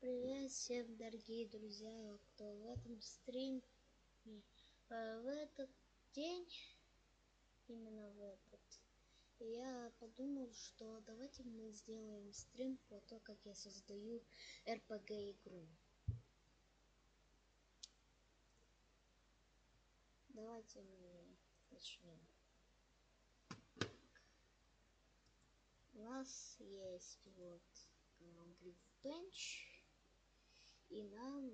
Привет всем, дорогие друзья, кто в этом стриме. В этот день, именно в этот, я подумал, что давайте мы сделаем стрим про то, как я создаю RPG игру. Давайте мы начнем. У нас есть вот griffpatch, и нам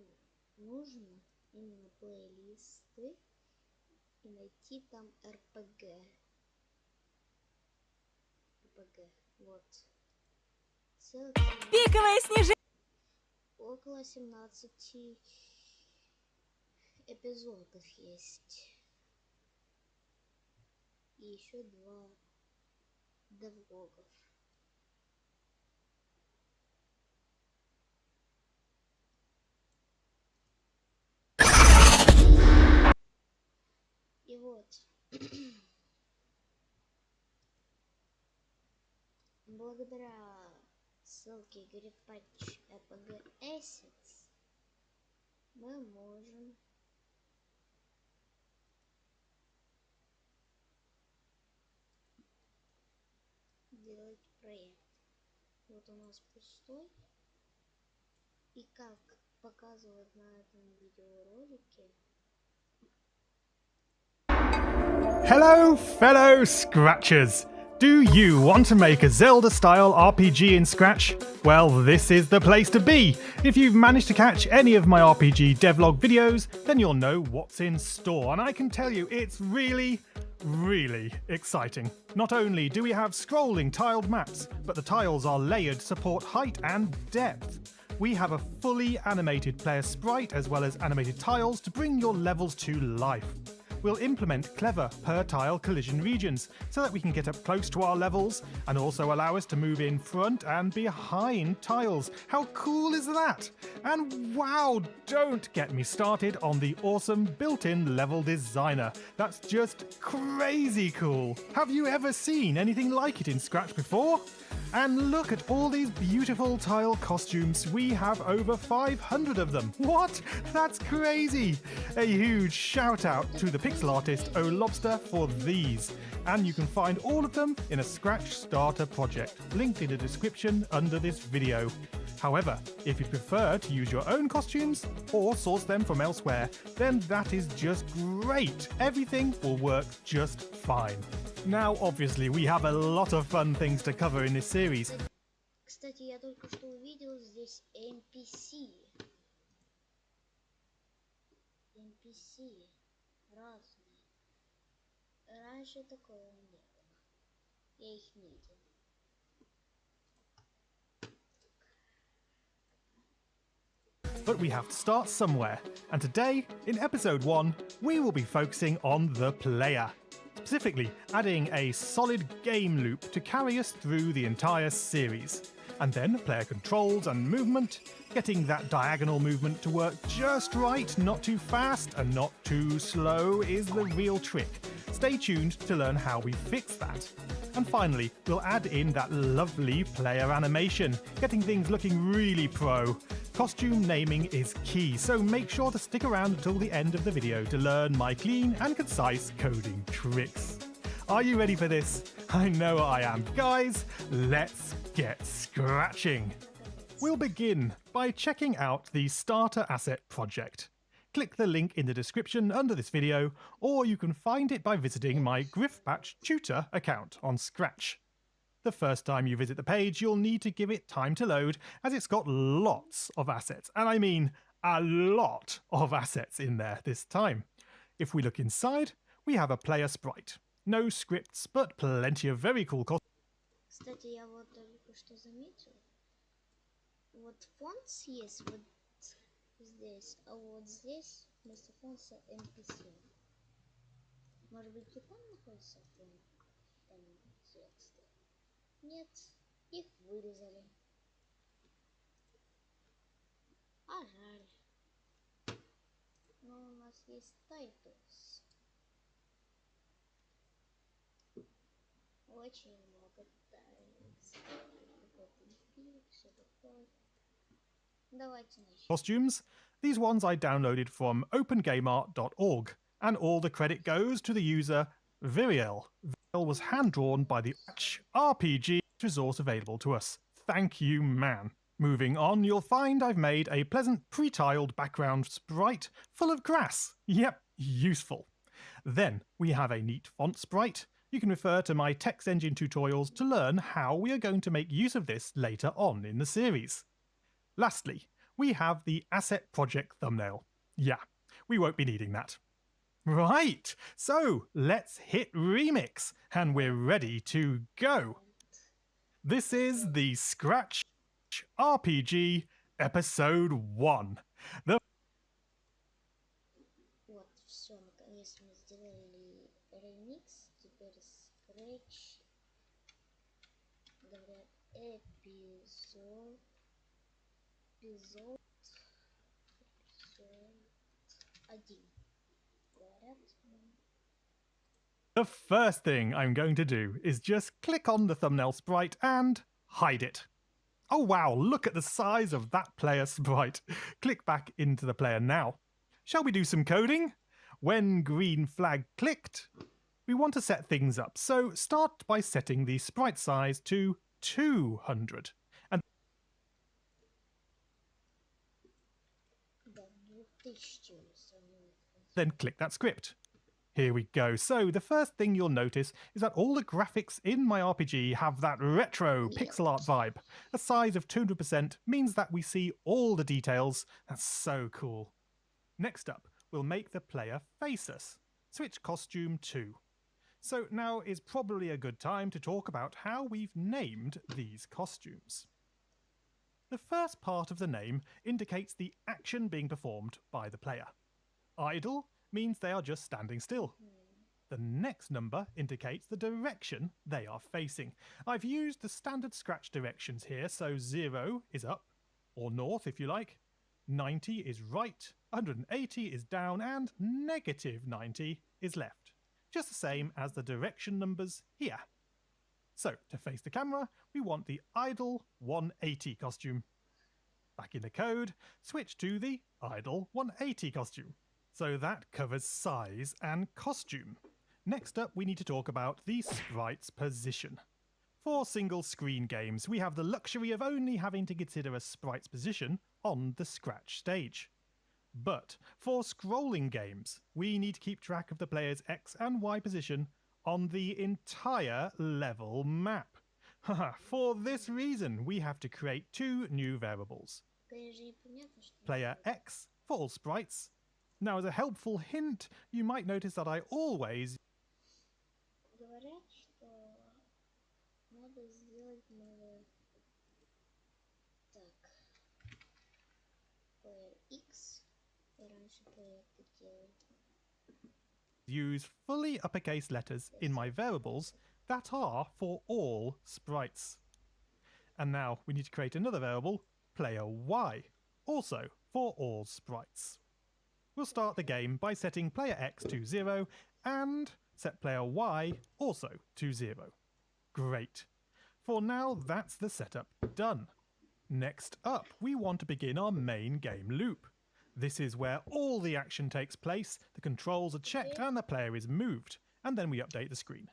нужно именно плейлисты и найти там RPG. Вот. Ссылки Пиковое снижение. около 17 эпизодов есть. И еще 2 девлогов. И вот. Благодаря ссылке griffpatch RPG assets мы можем делать проект. Вот у нас пустой. И как показывают на этом видеоролике. Hello, fellow Scratchers! Do you want to make a Zelda-style RPG in Scratch? Well, this is the place to be! If you've managed to catch any of my RPG devlog videos, then you'll know what's in store, and I can tell you it's really exciting. Not only do we have scrolling tiled maps, but the tiles are layered to support height and depth. We have a fully animated player sprite as well as animated tiles to bring your levels to life. We'll implement clever per-tile collision regions so that we can get up close to our levels and also allow us to move in front and behind tiles. How cool is that? And wow, don't get me started on the awesome built-in level designer. That's just crazy cool. Have you ever seen anything like it in Scratch before? And look at all these beautiful tile costumes. We have over 500 of them. What? That's crazy. A huge shout out to the pixel artist O Lobster for these. And you can find all of them in a Scratch starter project, linked in the description under this video. However, if you prefer to use your own costumes or source them from elsewhere, then that is just great. Everything will work just fine. Now, obviously, we have a lot of fun things to cover in this series. Кстати, я только что увидел здесь NPC. NPC разные. Раньше такого не было. Я их не видел. But we have to start somewhere, and today, in episode 1, we will be focusing on the player. Specifically, adding a solid game loop to carry us through the entire series. And then player controls and movement, getting that diagonal movement to work just right, not too fast and not too slow, is the real trick. Stay tuned to learn how we fix that. And finally, we'll add in that lovely player animation, getting things looking really pro. Costume naming is key, so make sure to stick around until the end of the video to learn my clean and concise coding tricks. Are you ready for this? I know I am. Guys, let's get scratching. We'll begin by checking out the Starter Asset project. Click the link in the description under this video, or you can find it by visiting my griffpatch tutor account on Scratch. The first time you visit the page, you'll need to give it time to load, as it's got lots of assets, and I mean a lot of assets in there this time. If we look inside, we have a player sprite. No scripts, but plenty of very cool costumes. Кстати, я вот только что заметил. Вот фонд есть вот здесь, а вот здесь вместо фонта NPC. Может быть, и там находится фонд? Там текст. Нет, их вырезали. А жаль. Но у нас есть titles. Очень много titles. Какой-то эфир, все такое. Давайте начнем. Costumes. These ones I downloaded from opengameart.org, and all the credit goes to the user Viriel. Viriel was hand-drawn by the RPG resource available to us. Thank you, man. Moving on, you'll find I've made a pleasant pre-tiled background sprite full of grass. Yep, useful. Then we have a neat font sprite. You can refer to my text engine tutorials to learn how we are going to make use of this later on in the series. Lastly, we have the asset project thumbnail. Yeah, we won't be needing that. Right, so let's hit remix, and we're ready to go. This is the Scratch RPG episode 1. Вот, все, наконец мы сделали ремикс. Теперь скретч. Говорят, эпизод. Эпизод 1. Говорят. The first thing I'm going to do is just click on the thumbnail sprite and hide it. Oh wow, look at the size of that player sprite. Click back into the player now. Shall we do some coding? When green flag clicked, we want to set things up. So start by setting the sprite size to 200. And Да, 2000 сравнивать. then click that script. Here we go. So the first thing you'll notice is that all the graphics in my RPG have that retro pixel art vibe. A size of 200% means that we see all the details. That's so cool. Next up, we'll make the player face us. Switch costume 2. So now is probably a good time to talk about how we've named these costumes. The first part of the name indicates the action being performed by the player. Idle means they are just standing still. The next number indicates the direction they are facing. I've used the standard Scratch directions here, so 0 is up, or north if you like, 90 is right, 180 is down, and -90 is left. Just the same as the direction numbers here. So, to face the camera, we want the idle 180 costume. Back in the code, switch to the idle 180 costume. So that covers size and costume. Next up, we need to talk about the sprite's position. For single screen games, we have the luxury of only having to consider a sprite's position on the Scratch stage. But for scrolling games, we need to keep track of the player's X and Y position on the entire level map. For this reason, we have to create 2 new variables. Player X for all sprites. Now, as a helpful hint, you might notice that I always Говорят, что надо сделать новое. Так. Player X. Я раньше проекты делал. use fully uppercase letters in my variables that are for all sprites. And now we need to create another variable, player Y, also for all sprites. We'll start the game by setting player X to 0 and set player Y also to 0. Great. For now, that's the setup done. Next up, we want to begin our main game loop. This is where all the action takes place, the controls are checked and the player is moved, and then we update the screen.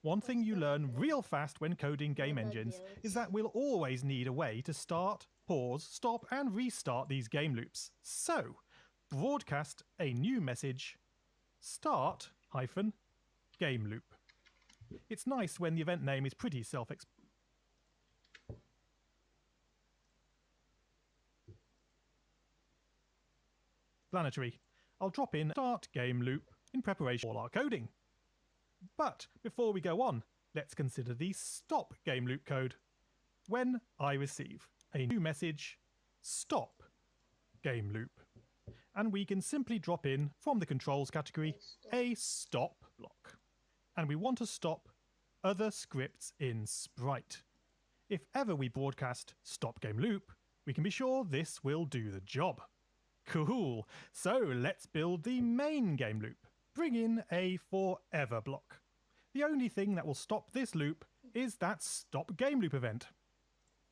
One thing you learn real fast when coding game engines is that we'll always need a way to start, pause, stop and restart these game loops. So, broadcast a new message, start-game loop. It's nice when the event name is pretty self-explanatory. I'll drop in start game loop in preparation for our coding. But before we go on, let's consider the stop game loop code. When I receive a new message, stop game loop. And we can simply drop in from the controls category a stop block. And we want to stop other scripts in Sprite. If ever we broadcast stop game loop, we can be sure this will do the job. Cool, so let's build the main game loop. Bring in a forever block. The only thing that will stop this loop is that stop game loop event.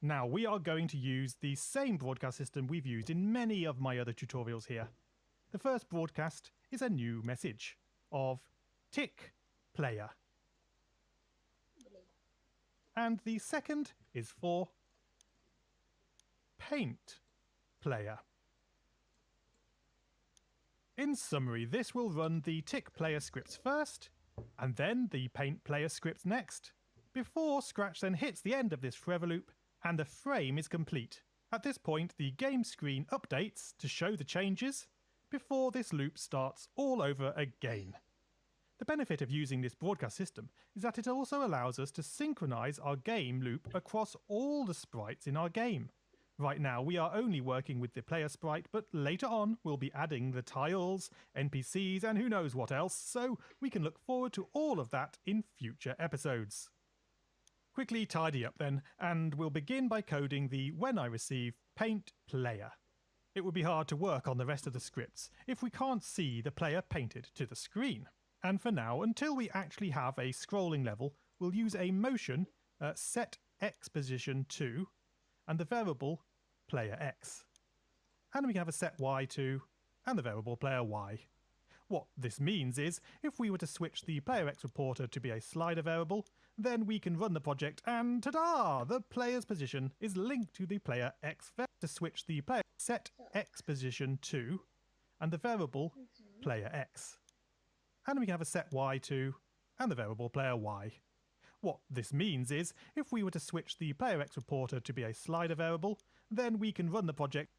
Now we are going to use the same broadcast system we've used in many of my other tutorials here. The first broadcast is a new message of tick player. And the second is for paint player. In summary, this will run the tick player scripts first, and then the paint player scripts next, before Scratch then hits the end of this forever loop and the frame is complete. At this point, the game screen updates to show the changes before this loop starts all over again. The benefit of using this broadcast system is that it also allows us to synchronize our game loop across all the sprites in our game. Right now we are only working with the player sprite, but later on we'll be adding the tiles, NPCs and who knows what else, so we can look forward to all of that in future episodes. Quickly tidy up then, and we'll begin by coding the when I receive paint player. It would be hard to work on the rest of the scripts if we can't see the player painted to the screen. And for now, until we actually have a scrolling level, we'll use a motion set x position to and the variable player x. And we can have a set y to and the variable player y. What this means is, if we were to switch the player x reporter to be a slider variable, then we can run the project and ta-da! The player's position is linked to the player x variable. To switch the player set x position to and the variable player x. And we can have a set y to and the variable player y. What this means is, if we were to switch the player x reporter to be a slider variable, then we can run the project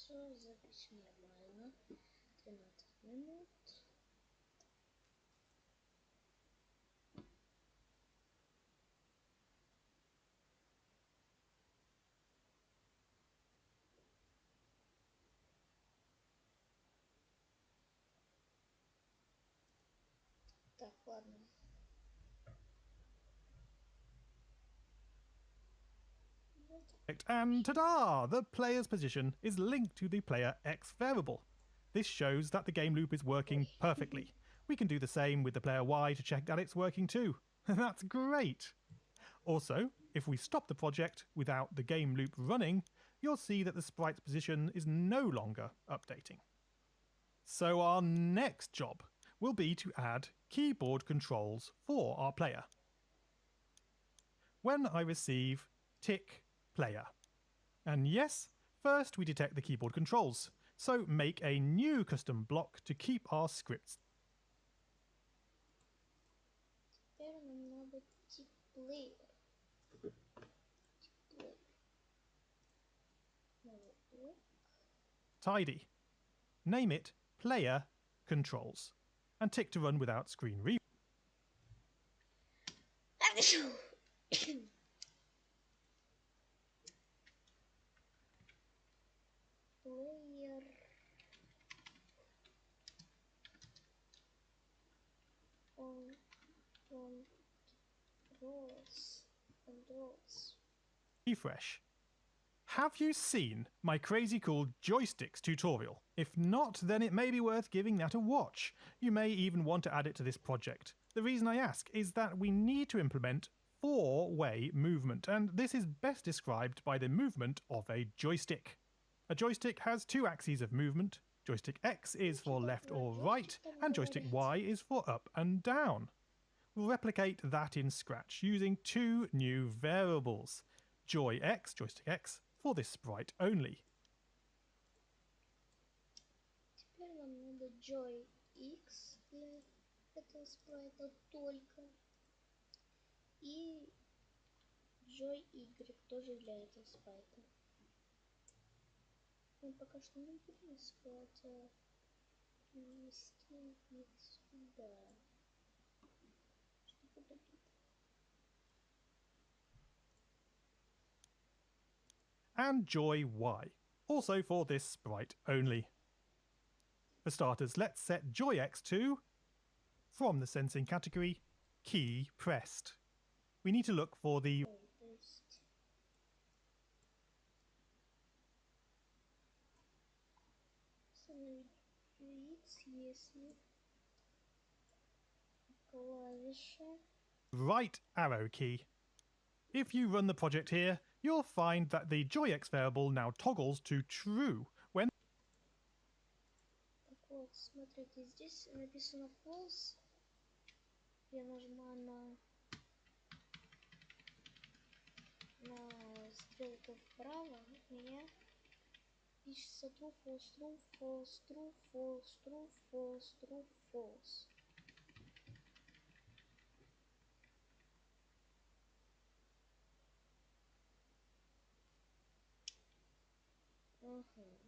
Все, запись нормально. 13 минут. Так, ладно. and ta-da! The player's position is linked to the player x variable. This shows that the game loop is working perfectly. We can do the same with the player y to check that it's working too. That's great! Also, if we stop the project without the game loop running, you'll see that the sprite's position is no longer updating. So our next job will be to add keyboard controls for our player. When I receive tick player. And yes, first we detect the keyboard controls, so make a new custom block to keep our scripts. Теперь нам надо тип-плеер. Tidy. Name it player controls and tick to run without screen read. Player on controls. Refresh. Have you seen my crazy cool joysticks tutorial? If not, then it may be worth giving that a watch. You may even want to add it to this project. The reason I ask is that we need to implement 4-way movement, and this is best described by the movement of a joystick. A joystick has 2 axes of movement. Joystick X is for left or right, and joystick Y is for up and down. We'll replicate that in Scratch using 2 new variables. Joy X, joystick X, for this sprite only. Теперь нам надо Joy X для этого спрайта только. И Joy Y тоже для этого спрайта. Мы пока что не будем искать, а перевести их сюда. Чтобы добить. And Joy Y, also for this sprite only. For starters, let's set Joy X to, from the sensing category, key pressed. We need to look for the установить X, если клавиша. Right arrow key. If you run the project here, you'll find that the joyx variable now toggles to true when Так вот, смотрите, здесь написано false. Я нажимаю на стрелку вправо, у меня пишется true, false, true, false, true, false, true, false, true, false. Ага.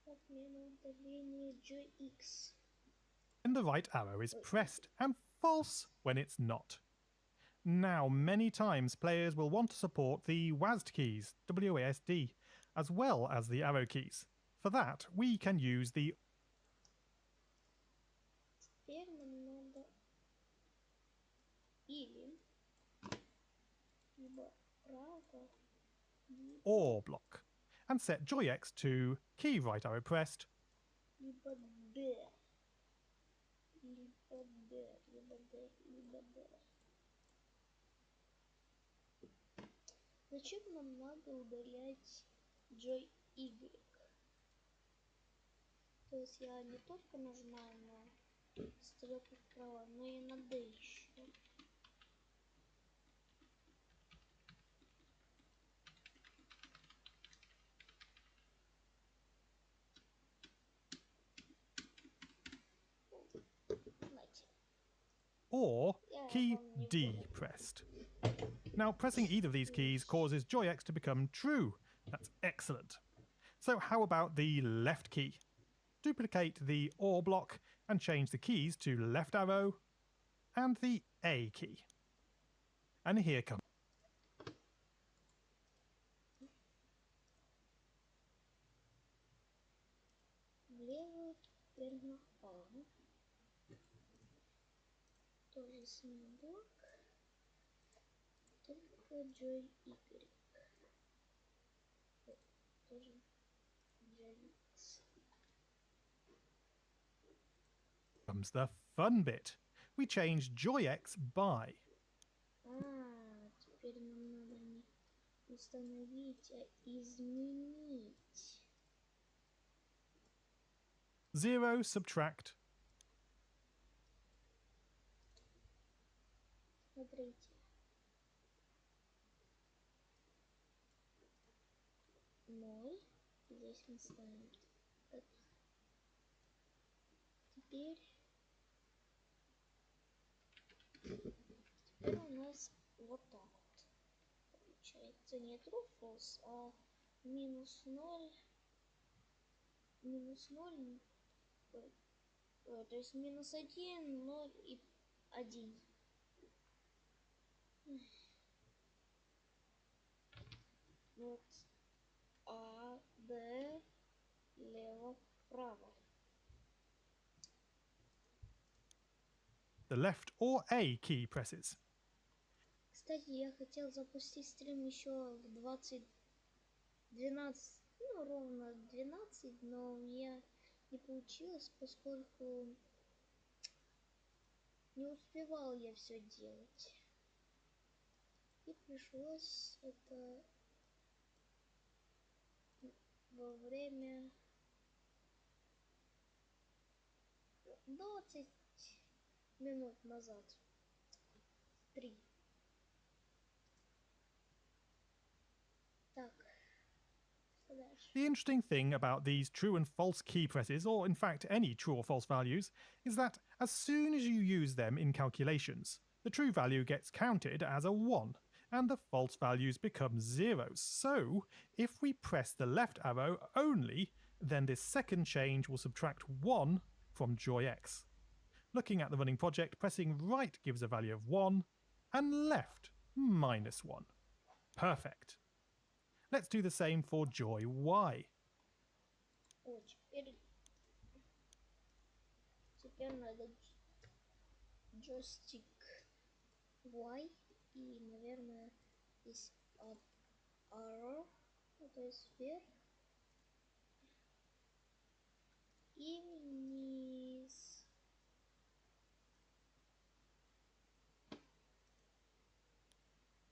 Отмена удаления joyx. the right arrow is pressed and false when it's not. Now, many times players will want to support the WASD keys, WASD, as well as the arrow keys. For that, we can use the Теперь нам надо или либо право, либо, OR block and set joyx to key right arrow pressed либо D. Либо D, либо D, либо D. Зачем нам надо удалять joy Y? То есть я не только нажимаю на стрелку вправо, но и на D еще. Знаете, or я key вам не D понял. pressed. Now, pressing either of these keys causes joyx to become true. That's excellent. So how about the left key? Duplicate the OR block and change the keys to left arrow and the A key. And here comes. Влево, теперь направо. Тоже самый блок, только joy Y. Тоже joy X. Comes the fun bit. We change joyx by Теперь нам надо не установить, а изменить. 0 subtract Смотрите. 0. Здесь мы ставим так. Теперь у нас вот так вот. Получается не true false, а минус 0. Минус 0. То есть минус 1, 0 и 1. Вот. А, Б, лево, право. the left or A key presses. Кстати, я хотел запустить стрим еще в 20:12, ну, ровно 12, но у меня не получилось, поскольку не успевал я все делать. И пришлось это во время 20 минут назад. 3. Так, что дальше? The interesting thing about these true and false key presses, or in fact any true or false values, is that as soon as you use them in calculations, the true value gets counted as a 1, and the false values become zeros. So, if we press the left arrow only, then this second change will subtract 1 from joyx. Looking at the running project, pressing right gives a value of 1, and left -1. Perfect. Let's do the same for joy y. О, теперь Теперь надо джойстик Y и, наверное, здесь up arrow, то есть вверх и вниз.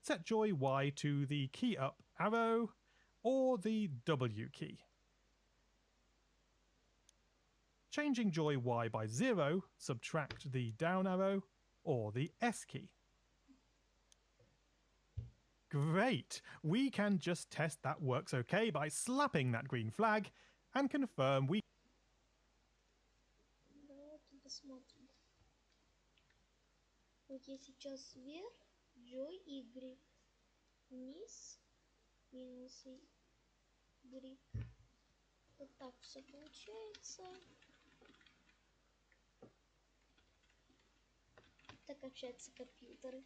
Set joy Y to the key up arrow or the W key. Changing joy Y by 0, subtract the down arrow or the S key. Great! We can just test that works okay by slapping that green flag and confirm we... Давайте посмотрим. Вот я сейчас вверх, joy Y, вниз, минус Y. Вот так все получается. Так общаются компьютеры.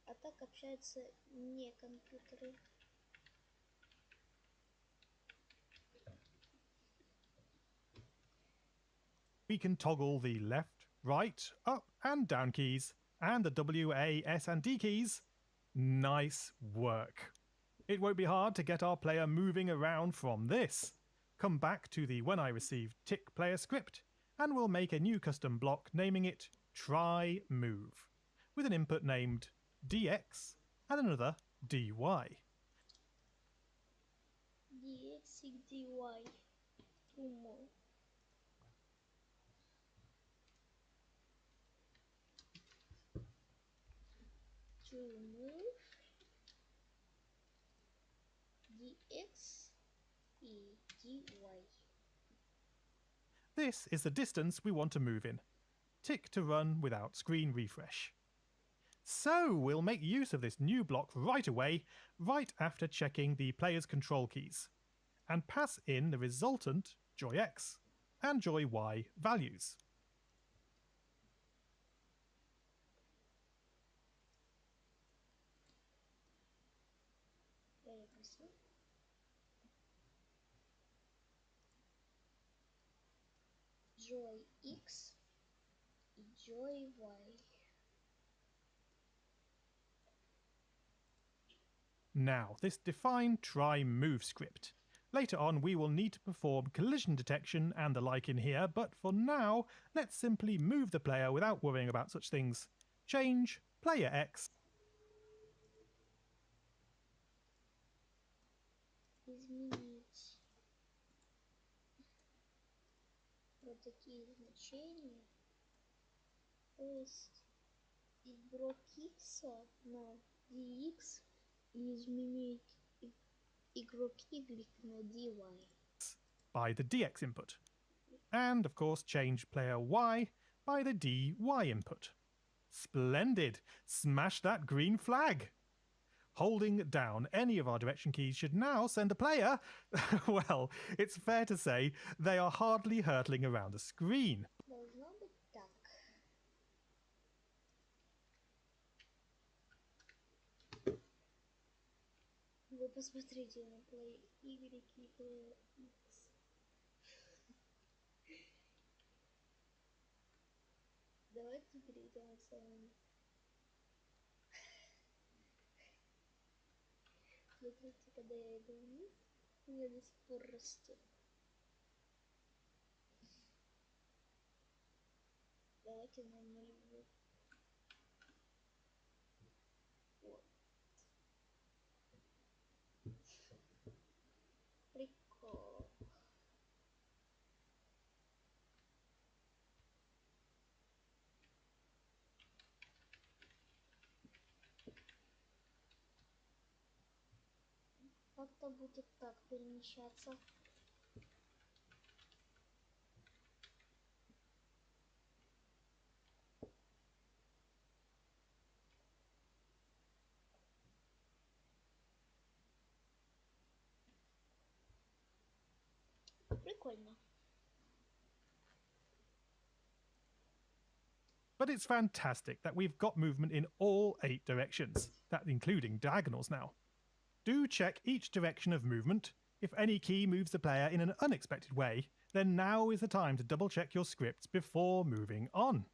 А так общаются не компьютеры. We can toggle the left, right, up and down keys and the W, A, S and D keys. Nice work. It won't be hard to get our player moving around from this. Come back to the when I received tick player script and we'll make a new custom block naming it try move with an input named DX and another DY. DX и DY. Умно. To move DX и DY. This is the distance we want to move in. Tick to run without screen refresh. So we'll make use of this new block right away, right after checking the player's control keys, and pass in the resultant joy X and joy Y values. Joy X и Joy Y. Now, this define try move script. Later on we will need to perform collision detection and the like in here, but for now, let's simply move the player without worrying about such things. Change player X. Изменить вот такие значения. То есть игрок X на DX и изменить игрок Y на DY. By the DX input. And, of course, change player Y by the DY input. Splendid! Smash that green flag! Holding down any of our direction keys should now send the player... well, it's fair to say they are hardly hurtling around the screen. Должно быть так. Вы посмотрите на плей Y и плей X. Давайте перейдем к самому. Смотрите, когда я иду вниз, у меня до сих пор растет. Давайте на нулевую. Вот. Прикол. Как-то будет так перемещаться. Прикольно. But it's fantastic that we've got movement in all 8 directions, that including diagonals now. Do check each direction of movement. If any key moves the player in an unexpected way, then now is the time to double check your scripts before moving on.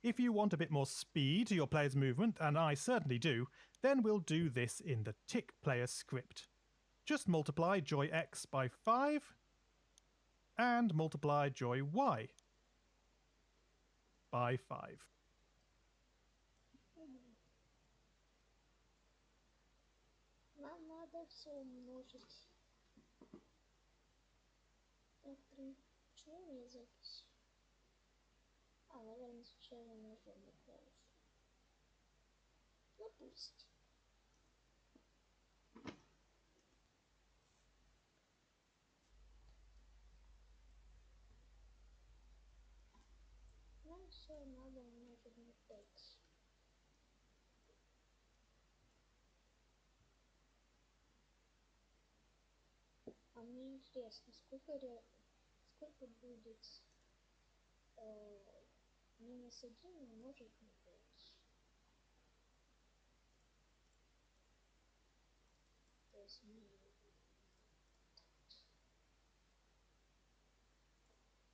If you want a bit more speed to your player's movement, and I certainly do, then we'll do this in the tick player script. Just multiply joy x by 5 and multiply joy y by 5. Нам надо все умножить. Так, почему мне запись? Наверное, случайно нажал на клавишу. Ну пусть. Нам все надо умножить на 5. А мне интересно, сколько будет минус 1 умножить на 5. То есть мне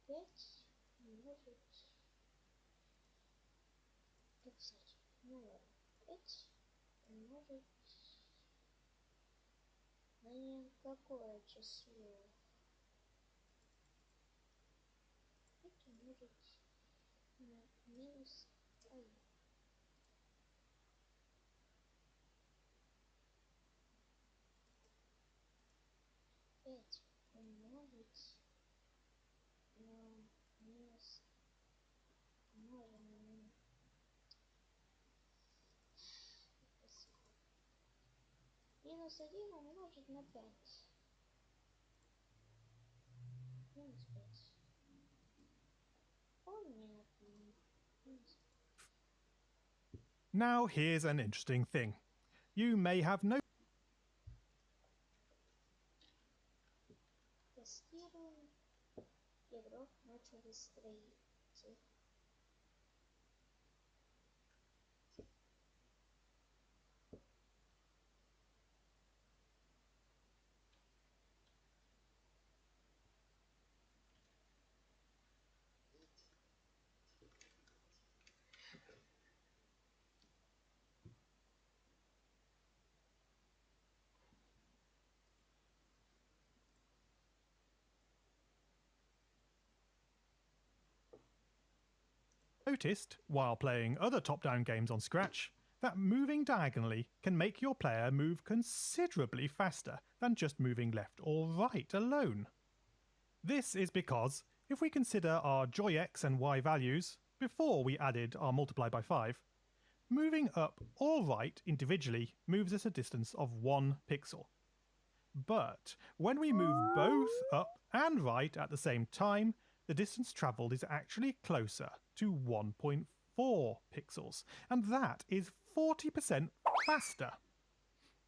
5 умножить... Как писать? Ну ладно. 5 умножить на никакое число. 5 умножить на минус 1. Пять умножить на минус умноженное на минус 1 умножить на 5. Минус 5. Понятно. Now here's an interesting thing. You may have no... Тестируем. Игрок начал строить. Noticed, while playing other top-down games on Scratch, that moving diagonally can make your player move considerably faster than just moving left or right alone. This is because, if we consider our joy x and y values, before we added our multiply by 5, moving up or right individually moves us a distance of 1 pixel. But when we move both up and right at the same time, the distance travelled is actually closer to 1.4 pixels, and that is 40% faster.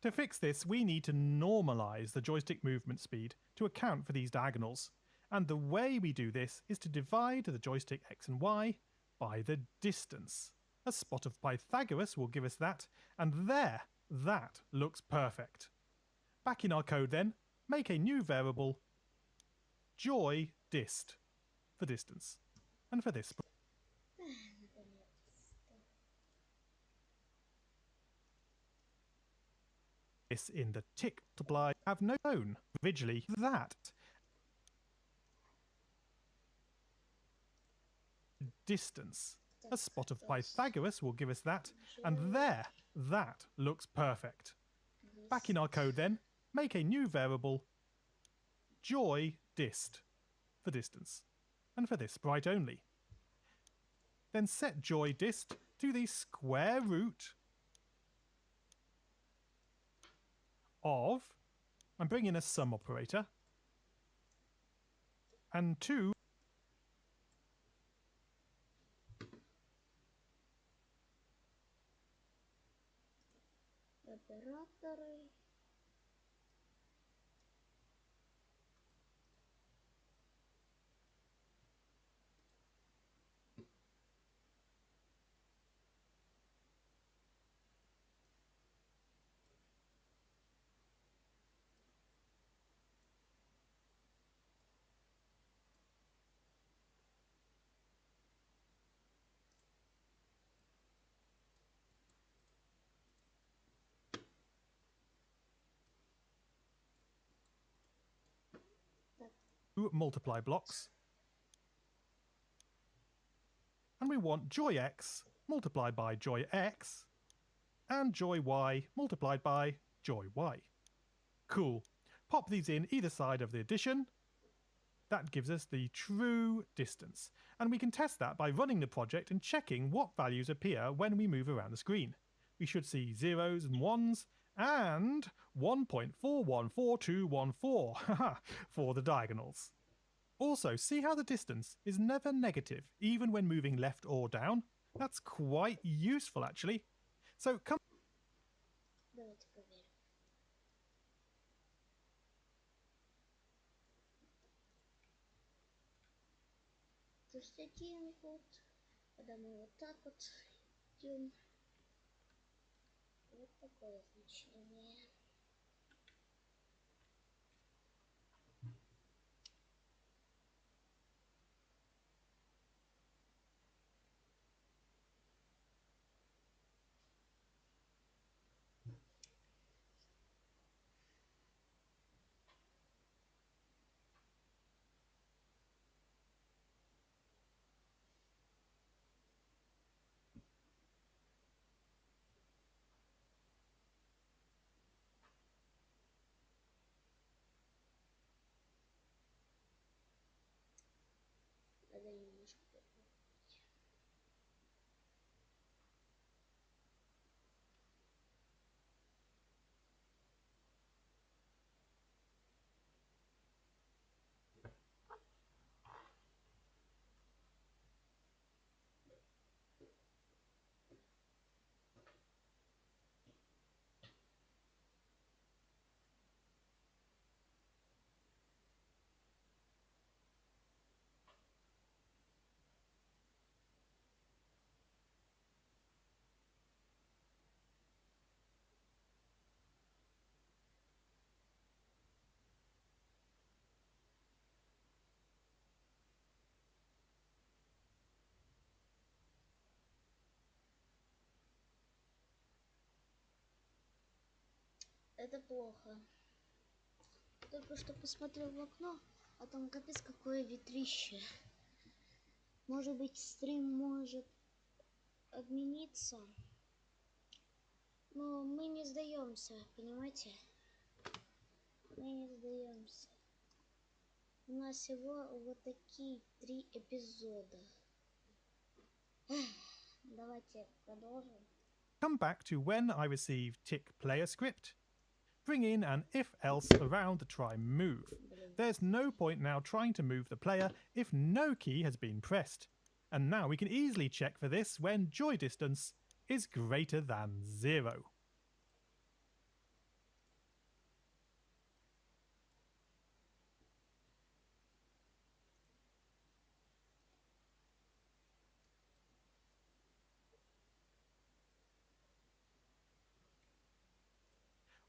To fix this, we need to normalise the joystick movement speed to account for these diagonals, and the way we do this is to divide the joystick x and y by the distance. A spot of Pythagoras will give us that, and there, that looks perfect. Back in our code then, make a new variable, joy dist, for distance, and for this. This in the tick multiply have no known individually that distance. A spot of Pythagoras will give us that, and there, that looks perfect. Back in our code then, make a new variable, joy dist, for distance, and for this sprite only. Then set joy dist to the square root of, and bring in a sum operator, and 2 операторы. multiply blocks. And we want joy x multiplied by joy x and joy y multiplied by joy y. Cool. Pop these in either side of the addition. That gives us the true distance. And we can test that by running the project and checking what values appear when we move around the screen. We should see zeros and ones and 1.414214 for the diagonals. Also, see how the distance is never negative, even when moving left or down? That's quite useful, actually. So come... Давайте проверим. То есть один вот, когда мы вот так вот идем, вот такое значение. Надо немножко поправить. Это плохо. Только что посмотрел в окно, а там капец какое ветрище. Может быть, стрим может отмениться. Но мы не сдаемся, понимаете? Мы не сдаемся. У нас всего вот такие 3 эпизода. Давайте продолжим. Come back to when I receive tick player script. Bring in an if-else around the try move. There's no point now trying to move the player if no key has been pressed. And now we can easily check for this when joy distance is greater than 0.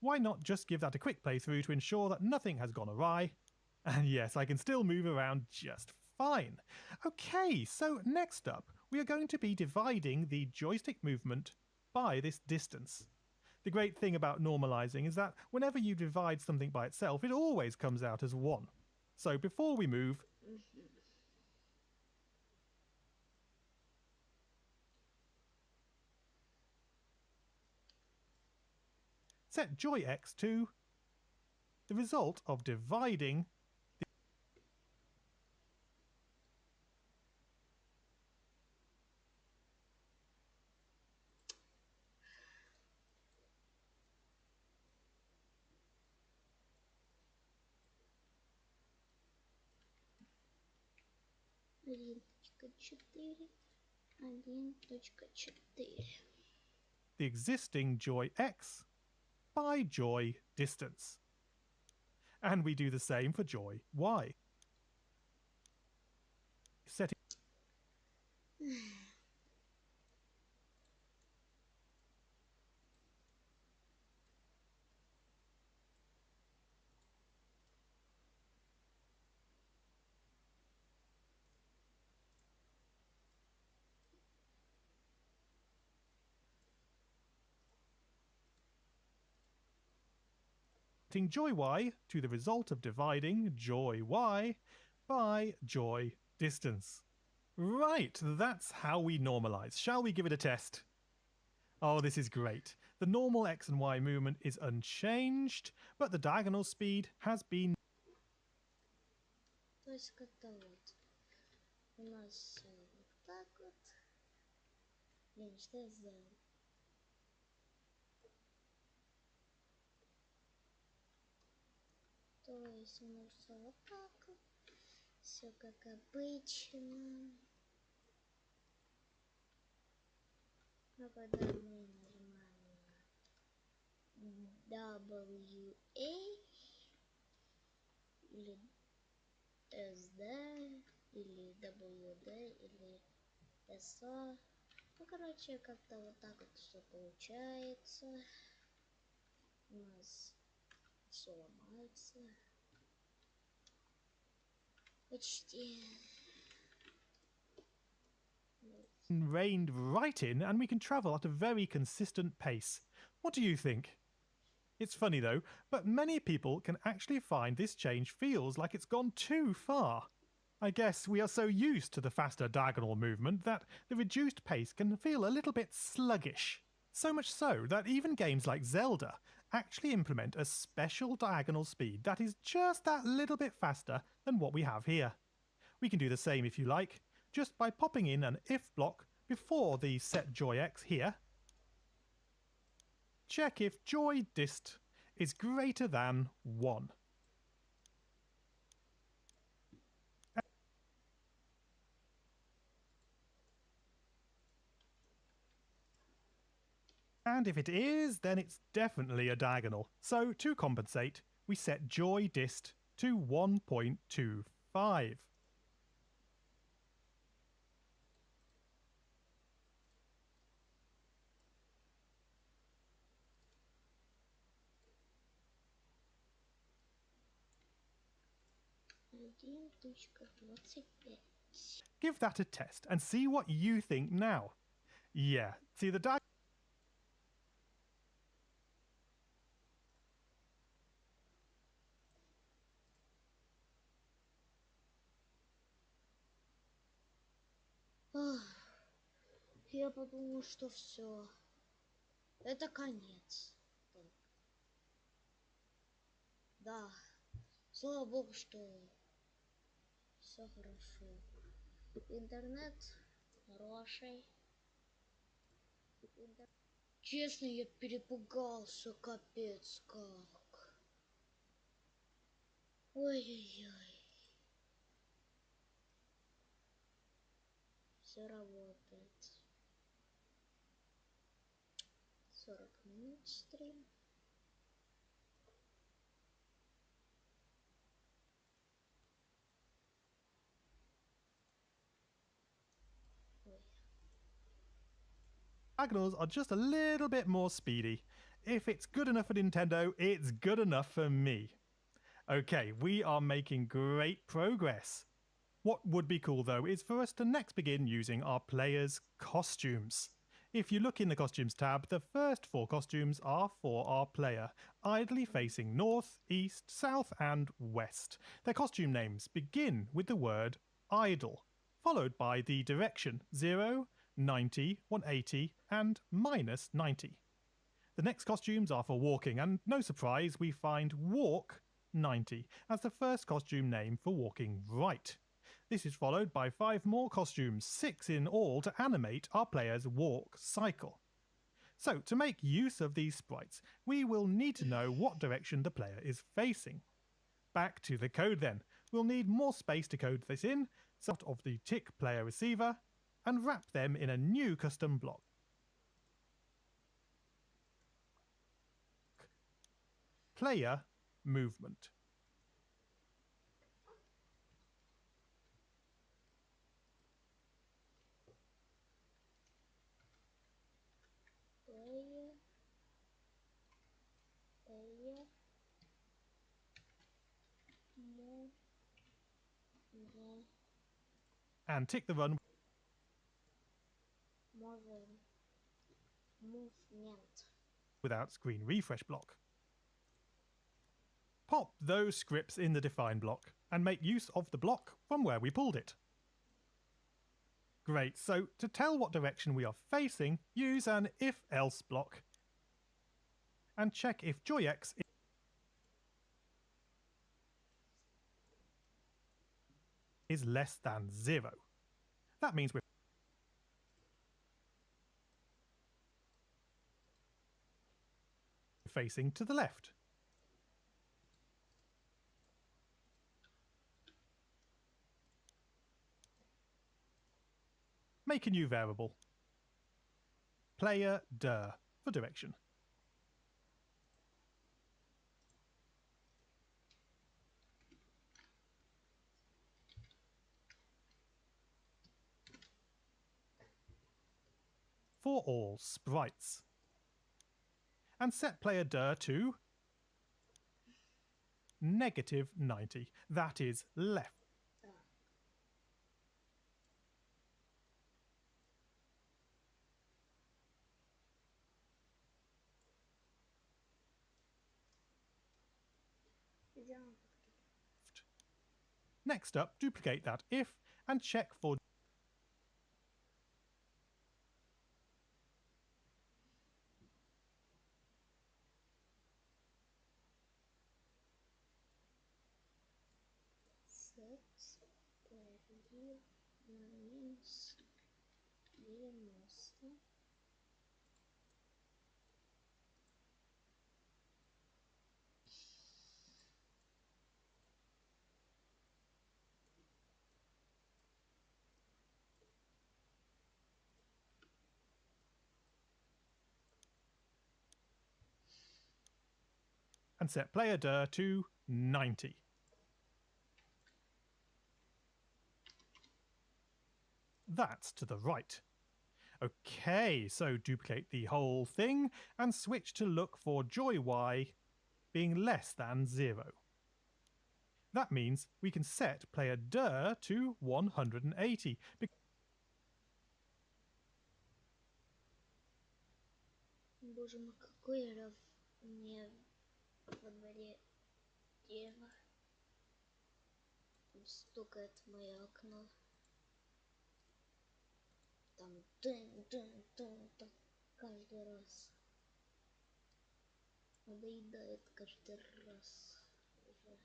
Why not just give that a quick playthrough to ensure that nothing has gone awry? And yes, I can still move around just fine. Okay, so next up, we are going to be dividing the joystick movement by this distance. The great thing about normalizing is that whenever you divide something by itself, it always comes out as 1. So before we move, set joy x to the result of dividing the 1.4, 1.4. the existing joy x by joy distance. And we do the same for joy y. Setting joy y to the result of dividing joy y by joy distance. Right, that's how we normalize. Shall we give it a test? Oh, this is great. The normal x and y movement is unchanged, but the diagonal speed has been... То есть как-то вот у нас вот так вот. Блин, что я сделал? То есть у нас все вот так вот. Все как обычно. Но когда мы нажимаем WA или SD или WD или SO. Ну, короче, как-то вот так вот все получается. У нас все ломается. Почти. Reined right in, and we can travel at a very consistent pace. What do you think? It's funny though, but many people can actually find this change feels like it's gone too far. I guess we are so used to the faster diagonal movement that the reduced pace can feel a little bit sluggish. So much so that even games like Zelda actually implement a special diagonal speed that is just that little bit faster than what we have here. We can do the same if you like, just by popping in an if block before the set joy x here. Check if joy dist is greater than 1. And if it is, then it's definitely a diagonal. So to compensate, we set joy dist to 1.25. Give that a test and see what you think now. Yeah, see the diagonal. Я подумал, что все. Это конец. Так. Да. Слава богу, что все хорошо. Интернет хороший. Честно, я перепугался, капец как. Ой-ой-ой. Все работает. 40 минут стрим. Diagonals are just a little bit more speedy. If it's good enough for Nintendo, it's good enough for me. Okay, we are making great progress. What would be cool though is for us to next begin using our players' costumes. If you look in the costumes tab, the first 4 costumes are for our player, idly facing north, east, south and west. Their costume names begin with the word idle, followed by the direction 0, 90, 180 and minus 90. The next costumes are for walking, and no surprise we find walk 90 as the first costume name for walking right. This is followed by 5 more costumes, 6 in all, to animate our player's walk cycle. So to make use of these sprites, we will need to know what direction the player is facing. Back to the code then. We'll need more space to code this in, so out of the tick player receiver, and wrap them in a new custom block. Player movement. And tick the run without screen refresh block. pop those scripts in the define block and make use of the block from where we pulled it. Great, so to tell what direction we are facing, use an if-else block and check if joyx is less than 0. That means we're facing to the left. Make a new variable. Player dir for direction. For all sprites. And set player dir to -90. That is left. Next up, duplicate that if and check for set проверил на минус 90. and set player dir to 90. That's to the right. Okay, so duplicate the whole thing and switch to look for joy y being less than 0. That means we can set player dir to 180. Боже мой, какой раф мне благодаря дерева стукает в мое окно. Там тын-тын-тын каждый раз. Надоедает каждый раз. Уже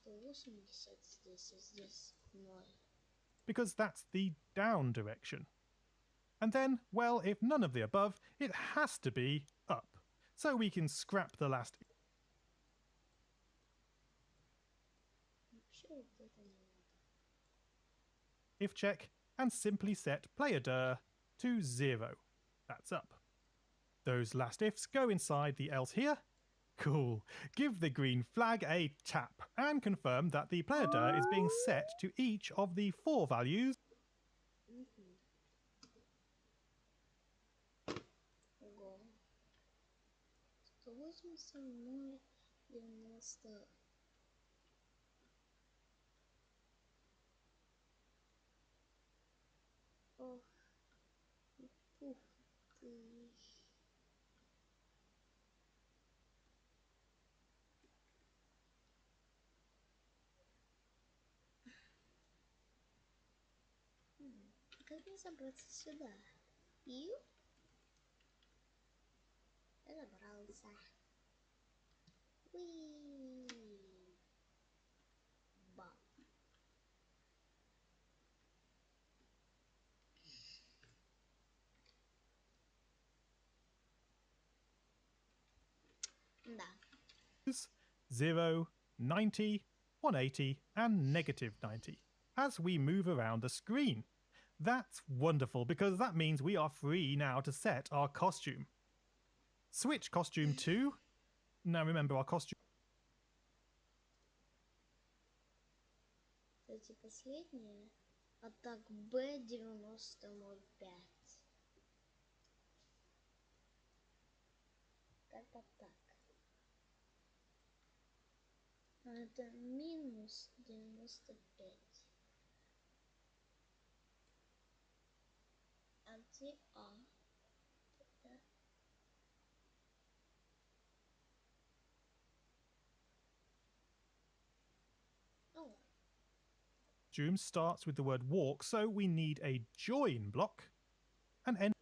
180 здесь, а здесь 0. Because that's the down direction. And then, well, if none of the above, it has to be up. So we can scrap the last if check and simply set player dir to 0. That's up. Those last ifs go inside the else here. Cool. Give the green flag a tap and confirm that the player dir is being set to each of the 4 values. Ого. 180, 90. Ох, ух ты. Как мне забраться сюда? Ю? Я забрался. Уи. Бам. Да. 0, 90, 180 and -90 as we move around the screen. That's wonderful because that means we are free now to set our costume. Switch costume to... Now remember our costume... Кстати, последнее. Атак Б-9005. Как-то так. Это минус 95. А где А? Это... Joom starts with the word walk, so we need a join block and end.